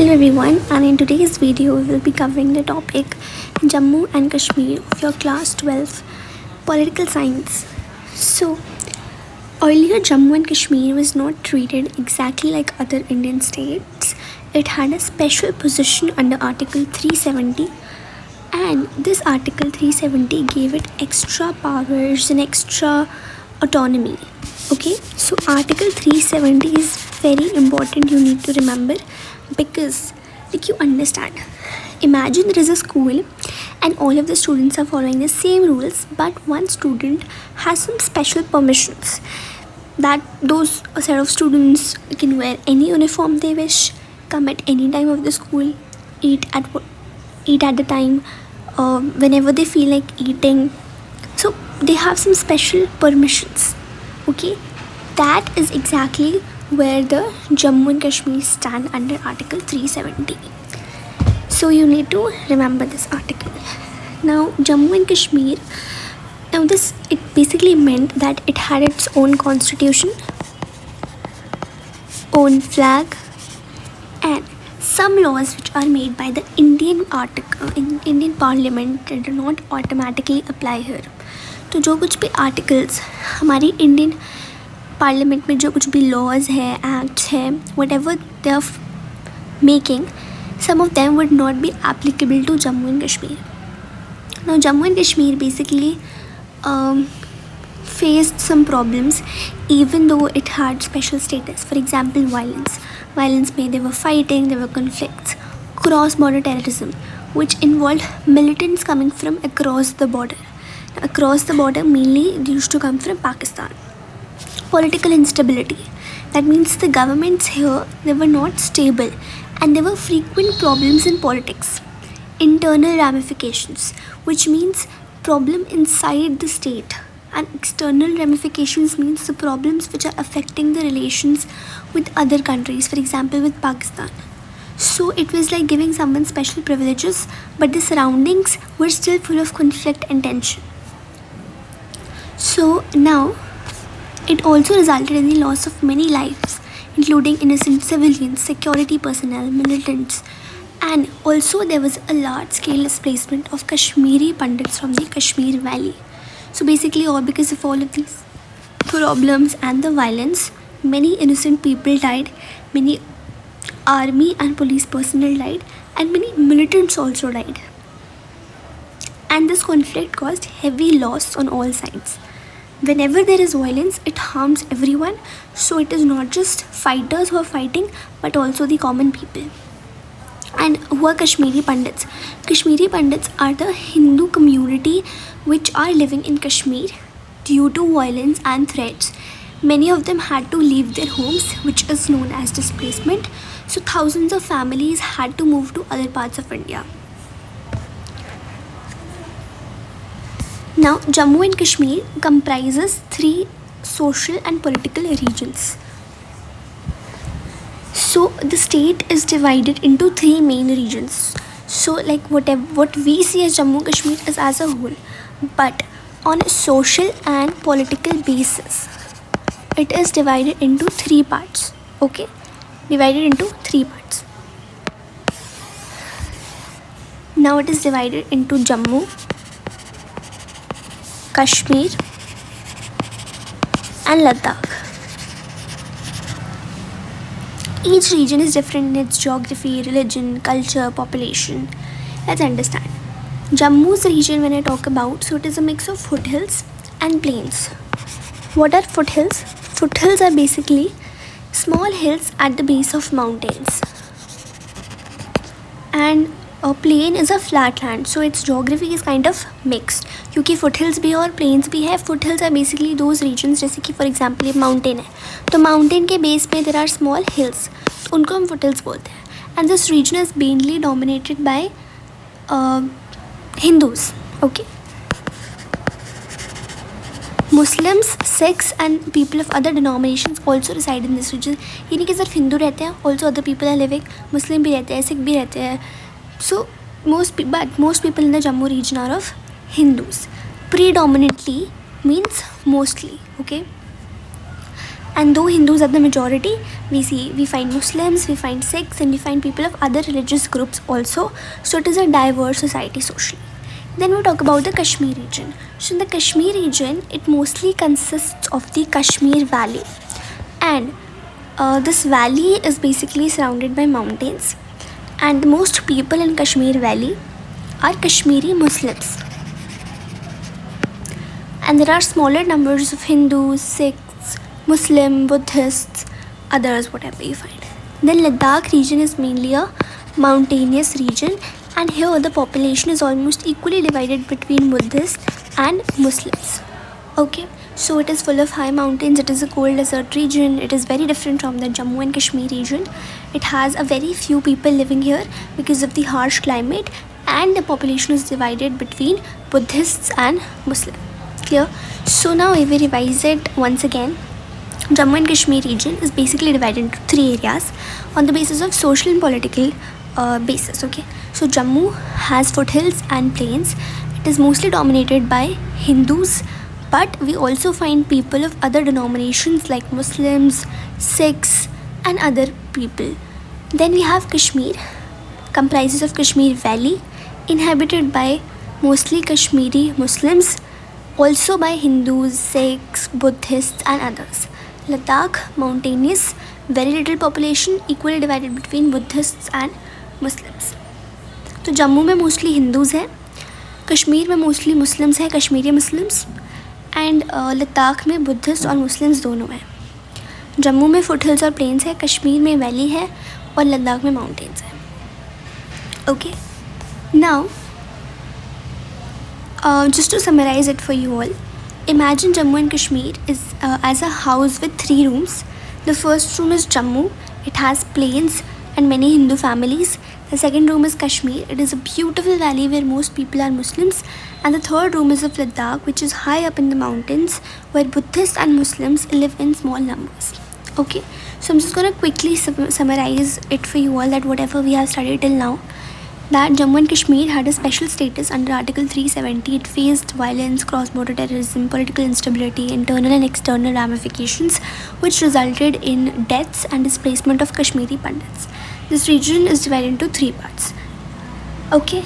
Hello everyone, and in today's video we will be covering the topic Jammu and Kashmir of your class 12 political science. So earlier Jammu and Kashmir was not treated exactly like other Indian states. It had a special position under Article 370, and this Article 370 gave it extra powers and extra autonomy. Okay, so Article 370 is very important, you need to remember, because like you understand, imagine there is a school and all of the students are following the same rules, but one student has some special permissions that those set of students can wear any uniform they wish, come at any time of the school, eat at the time whenever they feel like eating. So they have some special permissions. Okay, that is exactly where the Jammu and Kashmir stand under Article 370. So you need to remember this article. Now Jammu and Kashmir, now this, it basically meant that it had its own constitution, own flag, and some laws which are made by the Indian Parliament do not automatically apply here. तो जो कुछ भी articles हमारी Indian parliament में जो कुछ भी laws है, एक्ट्स है, whatever they are making, some of them would not be applicable to Jammu and Kashmir. Now Jammu and Kashmir basically faced some problems even though it had special status. For example, violence में there were fighting, there were conflicts, cross-border terrorism which involved militants coming from across the border. Across the border mainly they used to come from Pakistan. Political instability, that means the governments here, they were not stable and there were frequent problems in politics. Internal ramifications, which means problem inside the state, and external ramifications means the problems which are affecting the relations with other countries, for example with Pakistan. So it was like giving someone special privileges, but the surroundings were still full of conflict and tension. So now it also resulted in the loss of many lives, including innocent civilians, security personnel, militants, and also there was a large-scale displacement of Kashmiri Pandits from the Kashmir Valley. So basically, all because of all of these problems and the violence, many innocent people died, many army and police personnel died, and many militants also died. And this conflict caused heavy loss on all sides. Whenever there is violence, it harms everyone. So it is not just fighters who are fighting, but also the common people. And who are Kashmiri Pandits? Kashmiri Pandits are the Hindu community which are living in Kashmir due to violence and threats. Many of them had to leave their homes, which is known as displacement. So thousands of families had to move to other parts of India. Now, Jammu and Kashmir comprises 3 social and political regions. So the state is divided into 3 main regions. So like what we see as Jammu and Kashmir is as a whole, but on a social and political basis, it is divided into 3 parts. Okay, divided into 3 parts. Now it is divided into Jammu, Kashmir and Ladakh. Each region is different in its geography, religion, culture, population. Let's understand. Jammu's region, when I talk about, so it is a mix of foothills and plains. What are foothills? Foothills are basically small hills at the base of mountains. And a plain is a flat land, so its geography is kind of mixed. क्योंकि foothills भी है और plains भी है. Foothills are basically those regions, जैसे कि for example एक mountain है, तो mountain के base पे there are small hills, तो उनको हम foothills बोलते हैं. And this region is mainly dominated by Hindus. Okay. Muslims, Sikhs and people of other denominations also reside in this region. ये नहीं कि सिर्फ हिंदू रहते हैं, also other people are living. Muslim भी रहते हैं, Sikh भी रहते हैं. So most people in the Jammu region are of Hindus. Predominantly means mostly. Okay. And though Hindus are the majority, we find Muslims, we find Sikhs, and we find people of other religious groups also. So it is a diverse society socially. Then we talk about the Kashmir region. So in the Kashmir region, it mostly consists of the Kashmir Valley, and this valley is basically surrounded by mountains. And most people in Kashmir Valley are Kashmiri Muslims. And there are smaller numbers of Hindus, Sikhs, Muslim, Buddhists, others, whatever you find. Then Ladakh region is mainly a mountainous region, and here the population is almost equally divided between Buddhists and Muslims. Okay, so it is full of high mountains, it is a cold desert region, it is very different from the Jammu and Kashmir region. It has a very few people living here because of the harsh climate, and the population is divided between Buddhists and Muslims. Clear? So now if we revise it once again, Jammu and Kashmir region is basically divided into three areas on the basis of social and political basis. Okay, so Jammu has foothills and plains. It is mostly dominated by Hindus, but we also find people of other denominations like Muslims, Sikhs, and other people. Then we have Kashmir, comprises of Kashmir Valley, inhabited by mostly Kashmiri Muslims, also by Hindus, Sikhs, Buddhists, and others. Ladakh, mountainous, very little population, equally divided between Buddhists and Muslims. तो जम्मू में mostly Hindus हैं, कश्मीर में mostly Muslims हैं, Kashmiri Muslims, and Ladakh में Buddhist और Muslims दोनों हैं. जम्मू में फुटहिल्स और प्लेन्स है, कश्मीर में वैली है, और लद्दाख में माउंटेन्स हैं. Okay, now just to summarize it for you all, imagine Jammu and Kashmir is as a house with 3 rooms. The first room is Jammu. It has plains and many Hindu families. The second room is Kashmir. It is a beautiful valley where most people are Muslims. And the third room is of Ladakh, which is high up in the mountains, where Buddhists and Muslims live in small numbers. Okay, so I'm just going to quickly summarize it for you all, that whatever we have studied till now, that Jammu and Kashmir had a special status under Article 370. It faced violence, cross-border terrorism, political instability, internal and external ramifications, which resulted in deaths and displacement of Kashmiri Pandits. This region is divided into 3 parts. Okay.